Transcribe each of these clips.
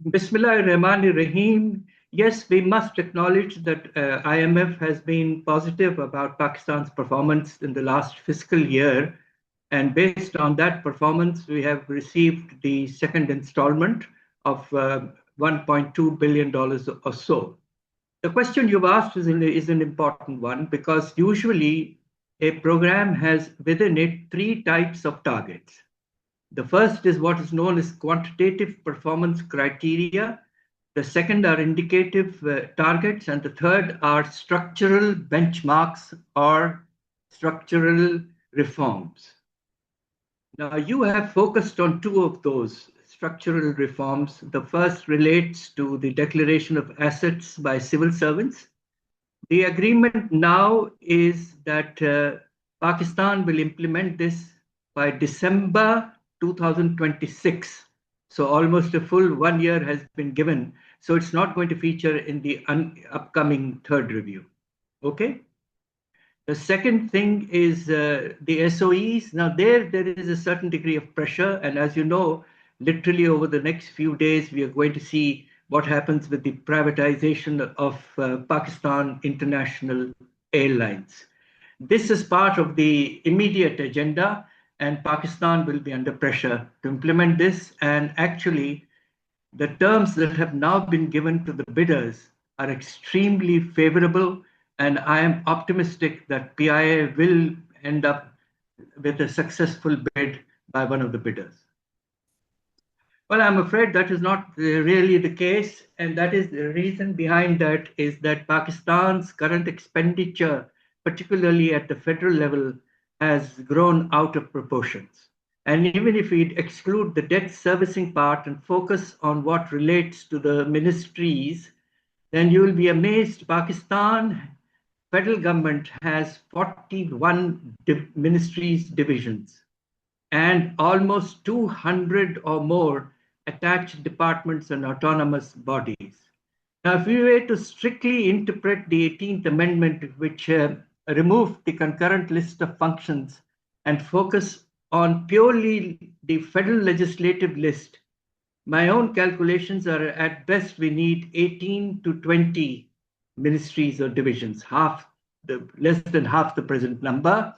Bismillahir-Rahmanir-Rahim. Yes, we must acknowledge that IMF has been positive about Pakistan's performance in the last fiscal year. And based on that performance, we have received the second installment of $1.2 billion or so. The question you've asked is an important one because usually a program has within it three types of targets. The first is what is known as quantitative performance criteria. The second are indicative targets, and the third are structural benchmarks or structural reforms. Now, you have focused on two of those structural reforms. The first relates to the declaration of assets by civil servants. The agreement now is that Pakistan will implement this by December 2026. So almost a full 1 year has been given. So it's not going to feature in the upcoming third review. Okay. The second thing is the SOEs. Now there is a certain degree of pressure. And as you know, literally over the next few days, we are going to see what happens with the privatization of Pakistan International Airlines. This is part of the immediate agenda, and Pakistan will be under pressure to implement this. And actually, the terms that have now been given to the bidders are extremely favorable, and I am optimistic that PIA will end up with a successful bid by one of the bidders. Well, I'm afraid that is not really the case, and that is the reason behind that is that Pakistan's current expenditure, particularly at the federal level, has grown out of proportions. And even if we exclude the debt servicing part and focus on what relates to the ministries, then you will be amazed. Pakistan federal government has 41 ministries divisions and almost 200 or more attached departments and autonomous bodies. Now, if we were to strictly interpret the 18th Amendment, which removed the concurrent list of functions and focus on purely the federal legislative list, my own calculations are at best we need 18 to 20 ministries or divisions, less than half the present number.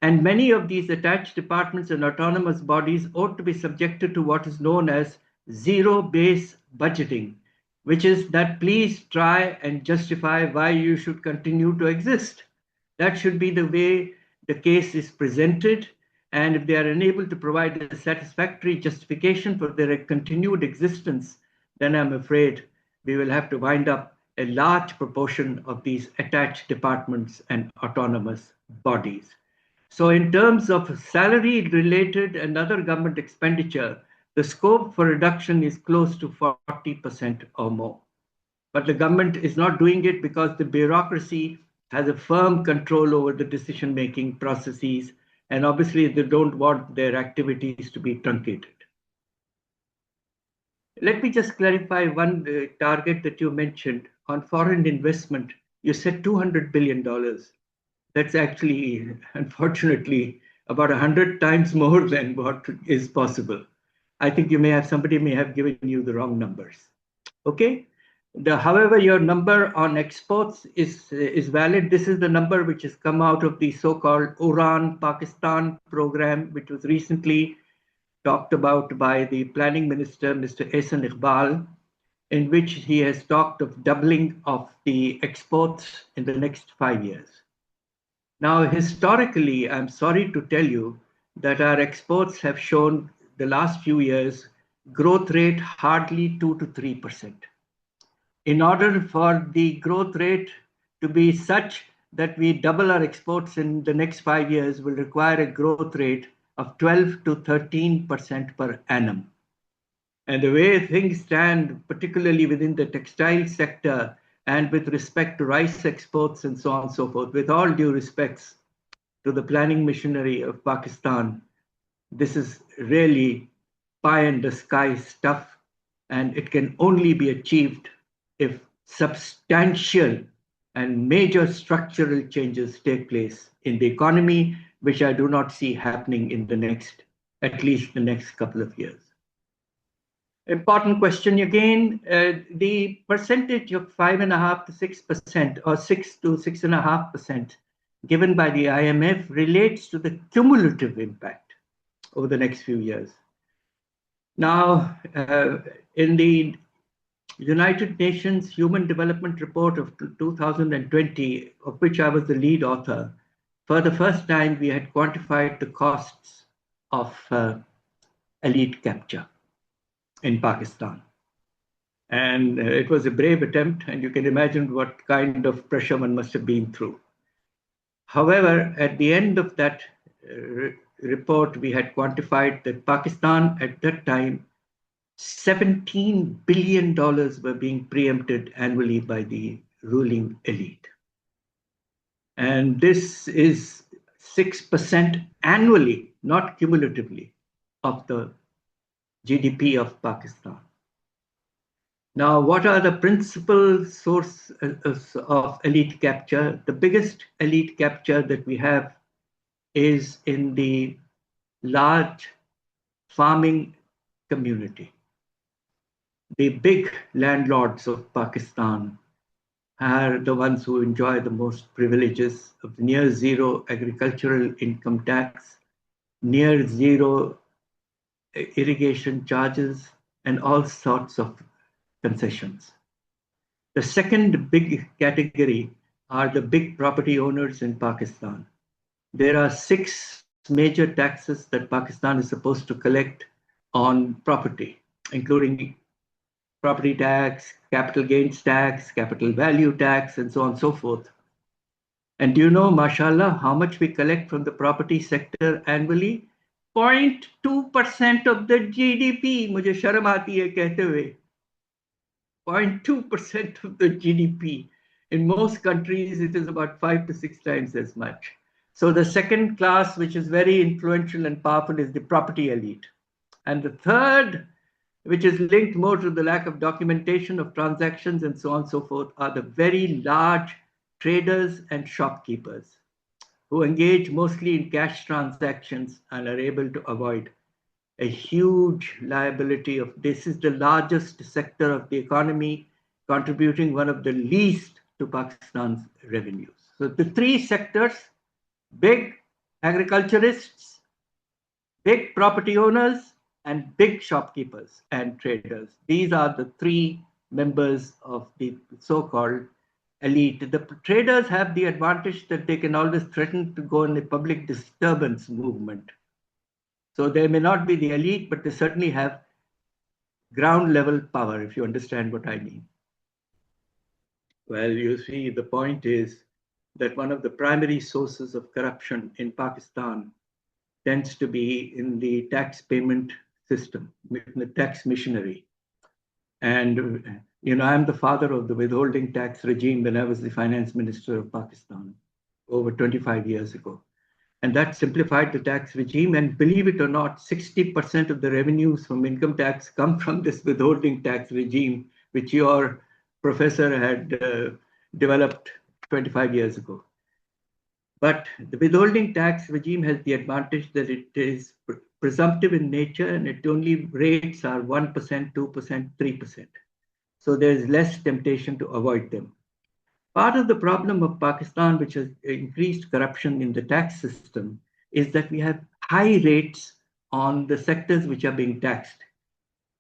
And many of these attached departments and autonomous bodies ought to be subjected to what is known as zero-based budgeting, which is that please try and justify why you should continue to exist. That should be the way the case is presented. And if they are unable to provide a satisfactory justification for their continued existence, then I'm afraid we will have to wind up a large proportion of these attached departments and autonomous bodies. So in terms of salary-related and other government expenditure, the scope for reduction is close to 40% or more. But the government is not doing it because the bureaucracy has a firm control over the decision-making processes, and obviously they don't want their activities to be truncated. Let me just clarify one target that you mentioned on foreign investment. You said $200 billion. That's actually, unfortunately, about 100 times more than what is possible. I think somebody may have given you the wrong numbers. Okay. However, your number on exports is valid. This is the number which has come out of the so-called Uran Pakistan program, which was recently talked about by the planning minister, Mr. Ehsan Iqbal, in which he has talked of doubling of the exports in the next 5 years. Now, historically, I'm sorry to tell you that our exports have shown the last few years growth rate hardly 2 to 3%. In order for the growth rate to be such that we double our exports in the next 5 years will require a growth rate of 12 to 13% per annum. And the way things stand, particularly within the textile sector and with respect to rice exports and so on and so forth, with all due respects to the planning machinery of Pakistan, this is really pie in the sky stuff, and it can only be achieved if substantial and major structural changes take place in the economy, which I do not see happening in at least the next couple of years. Important question again. The percentage of 5.5 to 6% or 6 to 6.5% given by the IMF relates to the cumulative impact over the next few years. Now, in the United Nations Human Development Report of 2020, of which I was the lead author, for the first time we had quantified the costs of elite capture in Pakistan. And it was a brave attempt, and you can imagine what kind of pressure one must have been through. However, at the end of that report, we had quantified that Pakistan at that time, $17 billion were being preempted annually by the ruling elite. And this is 6% annually, not cumulatively, of the GDP of Pakistan. Now, what are the principal sources of elite capture? The biggest elite capture that we have is in the large farming community. The big landlords of Pakistan are the ones who enjoy the most privileges of near zero agricultural income tax, near zero irrigation charges, and all sorts of concessions. The second big category are the big property owners in Pakistan. There are 6 major taxes that Pakistan is supposed to collect on property, including property tax, capital gains tax, capital value tax, and so on and so forth. And do you know, mashallah, how much we collect from the property sector annually? 0.2% of the GDP. मुझे शर्म आती है कहते हुए. 0.2% of the GDP. In most countries, it is about 5 to 6 times as much. So the second class, which is very influential and powerful, is the property elite. And the third, which is linked more to the lack of documentation of transactions and so on and so forth, are the very large traders and shopkeepers who engage mostly in cash transactions and are able to avoid a huge liability of this is the largest sector of the economy, contributing one of the least to Pakistan's revenues. So the 3 sectors, big agriculturists, big property owners, and big shopkeepers and traders. These are the 3 members of the so-called elite. The traders have the advantage that they can always threaten to go in a public disturbance movement. So they may not be the elite, but they certainly have ground level power, if you understand what I mean. Well, you see, the point is that one of the primary sources of corruption in Pakistan tends to be in the tax payment system, the tax machinery. And, you know, I'm the father of the withholding tax regime when I was the finance minister of Pakistan over 25 years ago. And that simplified the tax regime. And believe it or not, 60% of the revenues from income tax come from this withholding tax regime, which your professor had developed 25 years ago. But the withholding tax regime has the advantage that it is presumptive in nature and it only rates are 1%, 2%, 3%. So there's less temptation to avoid them. Part of the problem of Pakistan, which has increased corruption in the tax system, is that we have high rates on the sectors which are being taxed.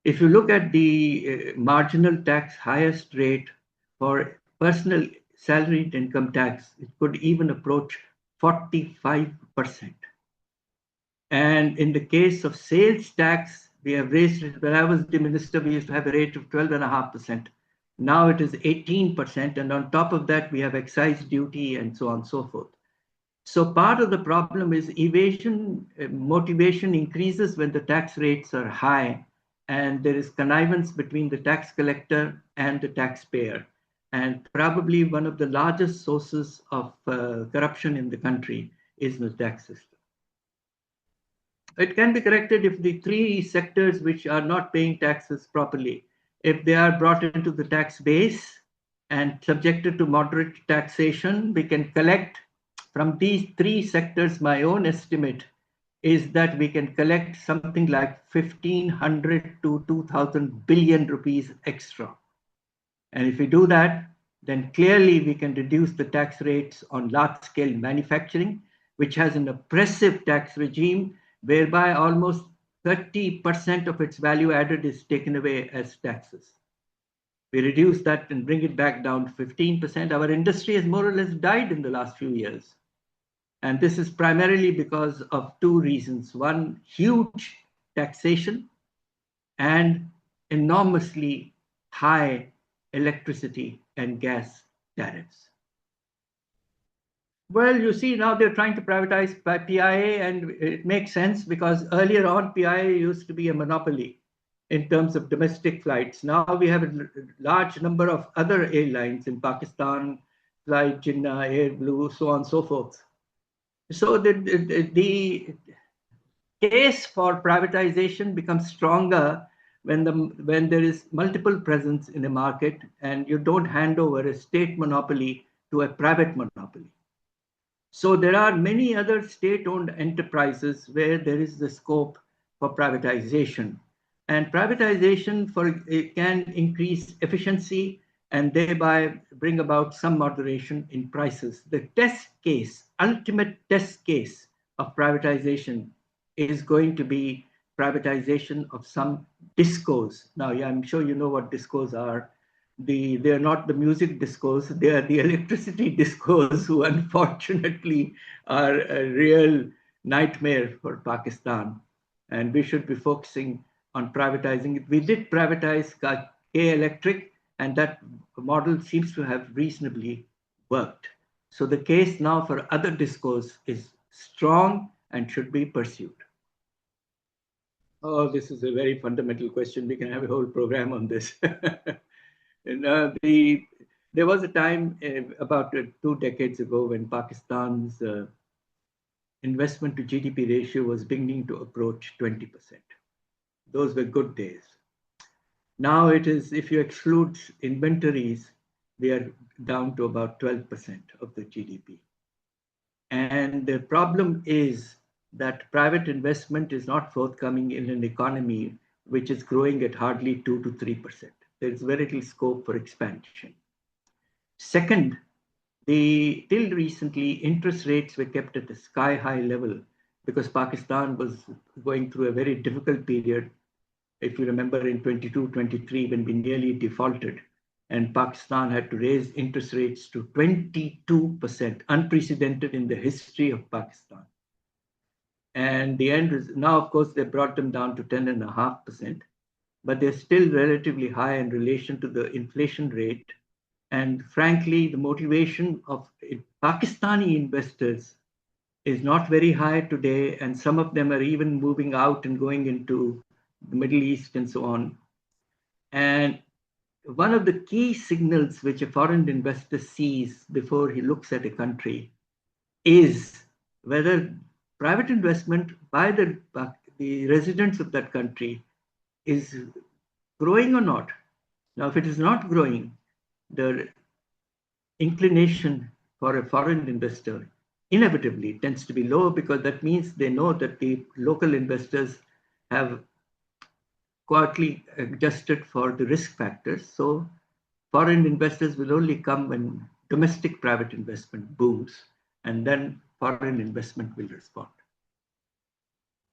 If you look at the marginal tax highest rate for personal salaried income tax, it could even approach 45%. And in the case of sales tax, we have raised it. When I was the minister, we used to have a rate of 12.5%. Now it is 18%. And on top of that, we have excise duty and so on and so forth. So part of the problem is evasion motivation increases when the tax rates are high and there is connivance between the tax collector and the taxpayer. And probably one of the largest sources of corruption in the country is the tax system. It can be corrected if the 3 sectors which are not paying taxes properly, if they are brought into the tax base and subjected to moderate taxation, we can collect from these 3 sectors. My own estimate is that we can collect something like 1,500 to 2,000 billion rupees extra. And if we do that, then clearly we can reduce the tax rates on large-scale manufacturing, which has an oppressive tax regime whereby almost 30% of its value added is taken away as taxes. We reduce that and bring it back down to 15%. Our industry has more or less died in the last few years. And this is primarily because of two reasons. One, huge taxation and enormously high electricity and gas tariffs. Well, you see, now they're trying to privatize by PIA, and it makes sense because earlier on, PIA used to be a monopoly in terms of domestic flights. Now we have a large number of other airlines in Pakistan, Flight Jinnah, Air Blue, so on and so forth. So the case for privatization becomes stronger when there is multiple presence in a market and you don't hand over a state monopoly to a private monopoly. So there are many other state-owned enterprises where there is the scope for privatization. And privatization can increase efficiency and thereby bring about some moderation in prices. The test case, ultimate test case of privatization is going to be privatization of some discos. Now, yeah, I'm sure you know what discos are. They're not the music discos, they are the electricity discos who unfortunately are a real nightmare for Pakistan. And we should be focusing on privatizing it. We did privatize K Electric, and that model seems to have reasonably worked. So the case now for other discos is strong and should be pursued. Oh, this is a very fundamental question. We can have a whole program on this. There was a time about 2 decades ago when Pakistan's investment to GDP ratio was beginning to approach 20%. Those were good days. Now it is, if you exclude inventories, we are down to about 12% of the GDP. And the problem is that private investment is not forthcoming in an economy which is growing at hardly 2 to 3%. There's very little scope for expansion. Second, till recently, interest rates were kept at a sky-high level because Pakistan was going through a very difficult period. If you remember in 22-23, when we nearly defaulted, and Pakistan had to raise interest rates to 22%, unprecedented in the history of Pakistan. And the end is now, of course, they brought them down to 10.5%, but they're still relatively high in relation to the inflation rate. And frankly, the motivation of Pakistani investors is not very high today, and some of them are even moving out and going into the Middle East and so on. And one of the key signals which a foreign investor sees before he looks at a country is whether private investment by the residents of that country is growing or not. Now, if it is not growing, the inclination for a foreign investor inevitably tends to be low, because that means they know that the local investors have quietly adjusted for the risk factors. So foreign investors will only come when domestic private investment booms, and then foreign investment will respond.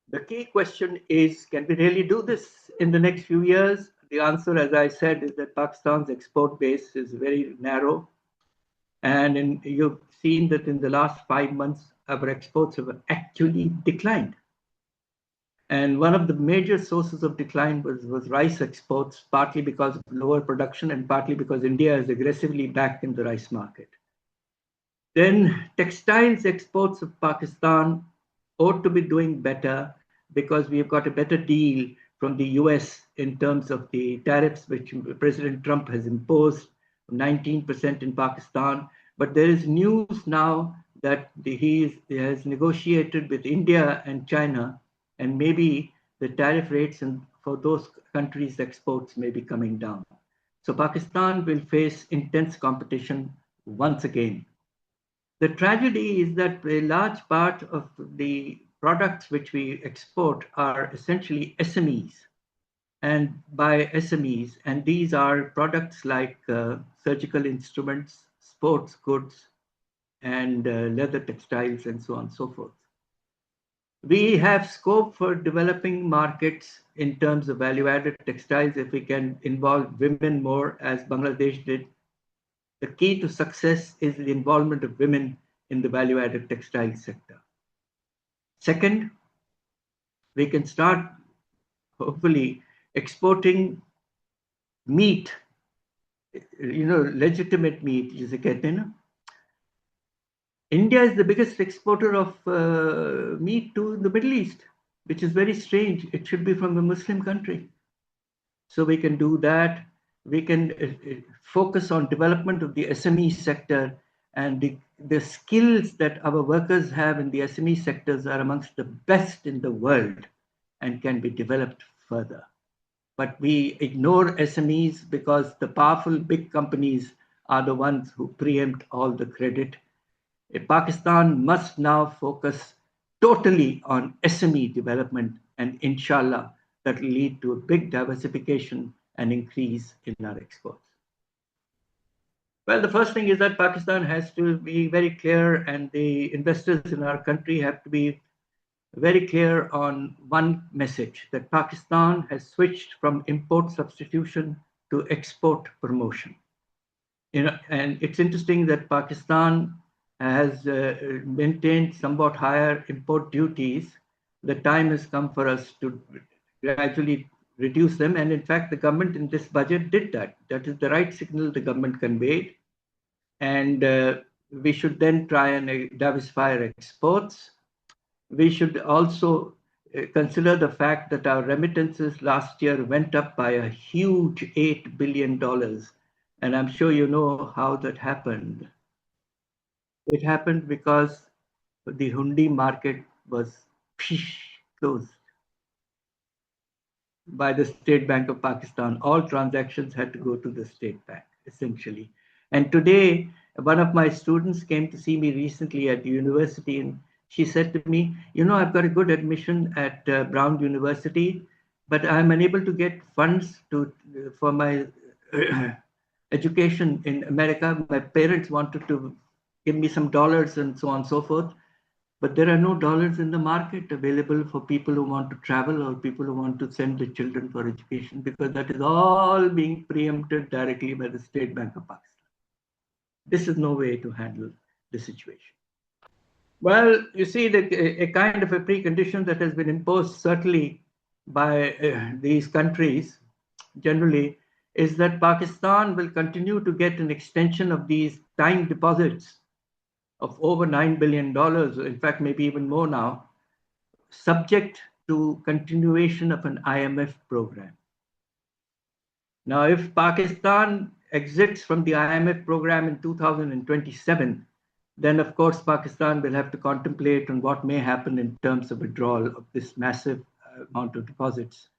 The key question is, can we really do this in the next few years? The answer, as I said, is that Pakistan's export base is very narrow. And you've seen that in the last 5 months, our exports have actually declined. And one of the major sources of decline was rice exports, partly because of lower production and partly because India is aggressively back in the rice market. Then textiles exports of Pakistan ought to be doing better because we've got a better deal from the US in terms of the tariffs which President Trump has imposed, 19% in Pakistan. But there is news now that he has negotiated with India and China, and maybe the tariff rates for those countries' exports may be coming down. So Pakistan will face intense competition once again. The tragedy is that a large part of the products which we export are essentially SMEs, and by SMEs, and these are products like surgical instruments, sports goods, and leather textiles, and so on and so forth. We have scope for developing markets in terms of value-added textiles if we can involve women more, as Bangladesh did. The key to success is the involvement of women in the value-added textile sector. Second, we can start, hopefully, exporting meat, legitimate meat, जिसे कहते हैं ना. India is the biggest exporter of meat to the Middle East, which is very strange. It should be from a Muslim country. So we can do that. We can focus on development of the SME sector, and the skills that our workers have in the SME sectors are amongst the best in the world and can be developed further. But we ignore SMEs because the powerful big companies are the ones who preempt all the credit. Pakistan must now focus totally on SME development, and inshallah, that will lead to a big diversification and increase in our exports. Well, the first thing is that Pakistan has to be very clear, and the investors in our country have to be very clear on one message, that Pakistan has switched from import substitution to export promotion. And it's interesting that Pakistan has maintained somewhat higher import duties. The time has come for us to gradually reduce them. And in fact, the government in this budget did that. That is the right signal the government conveyed. And we should then try and diversify our exports. We should also consider the fact that our remittances last year went up by a huge $8 billion. And I'm sure you know how that happened. It happened because the hundi market was closed by the State Bank of Pakistan. All transactions had to go to the State Bank, essentially. And today, one of my students came to see me recently at the university, and she said to me, I've got a good admission at Brown University, but I'm unable to get funds for my education in America. My parents wanted to give me some dollars and so on and so forth. But there are no dollars in the market available for people who want to travel or people who want to send their children for education, because that is all being preempted directly by the State Bank of Pakistan. This is no way to handle the situation. Well, you see, a kind of a precondition that has been imposed certainly by these countries generally is that Pakistan will continue to get an extension of these time deposits of over $9 billion, in fact, maybe even more now, subject to continuation of an IMF program. Now, if Pakistan exits from the IMF program in 2027, then of course Pakistan will have to contemplate on what may happen in terms of withdrawal of this massive amount of deposits.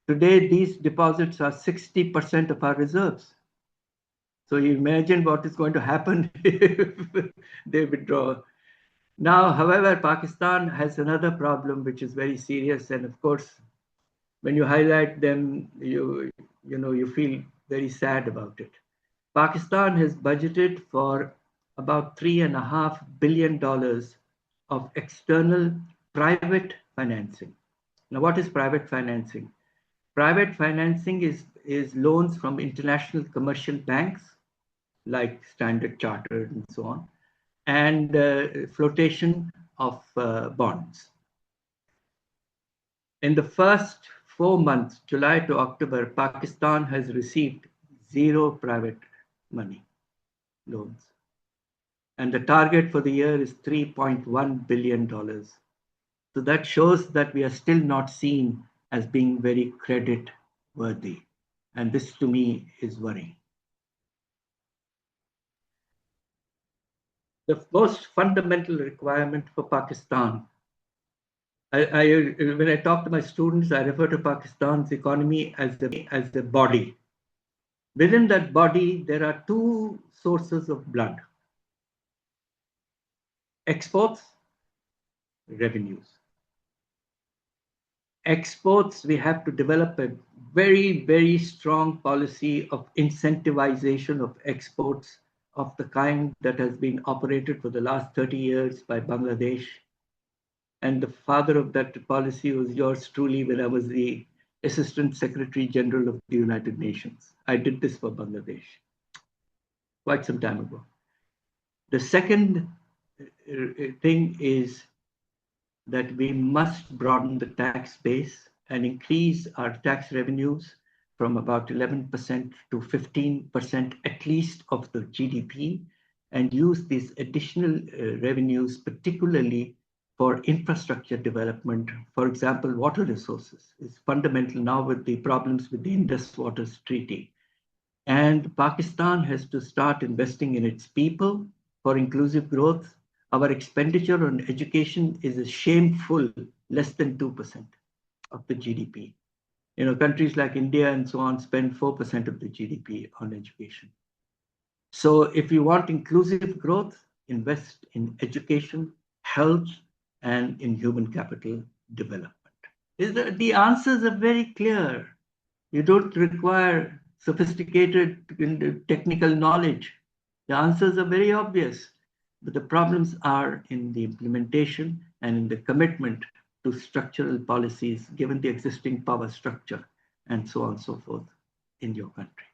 Today, these deposits are 60% of our reserves. So you imagine what is going to happen if they withdraw. Now, however, Pakistan has another problem which is very serious, and of course, when you highlight them, you feel very sad about it. Pakistan has budgeted for about $3.5 billion of external private financing. Now, what is private financing? Private financing is loans from international commercial banks like Standard Chartered and so on, and flotation of bonds. In the first 4 months, July to October, Pakistan has received 0 private money loans. And the target for the year is $3.1 billion. So that shows that we are still not seen as being very credit worthy. And this to me is worrying. The most fundamental requirement for Pakistan, when I talk to my students, I refer to Pakistan's economy as the body. Within that body, there are 2 sources of blood: exports, revenues. Exports, we have to develop a very, very strong policy of incentivization of exports of the kind that has been operated for the last 30 years by Bangladesh. And the father of that policy was yours truly when I was the Assistant Secretary General of the United Nations. I did this for Bangladesh quite some time ago. The second thing is that we must broaden the tax base and increase our tax revenues from about 11% to 15% at least of the GDP, and use these additional revenues particularly for infrastructure development. For example, water resources is fundamental now with the problems with the Indus Waters Treaty. And Pakistan has to start investing in its people for inclusive growth. Our expenditure on education is a shameful less than 2% of the GDP. You know, countries like India and so on spend 4% of the GDP on education. So if you want inclusive growth, invest in education, health, and in human capital development. The answers are very clear. You don't require sophisticated technical knowledge. The answers are very obvious, but the problems are in the implementation and in the commitment to structural policies given the existing power structure and so on and so forth in your country.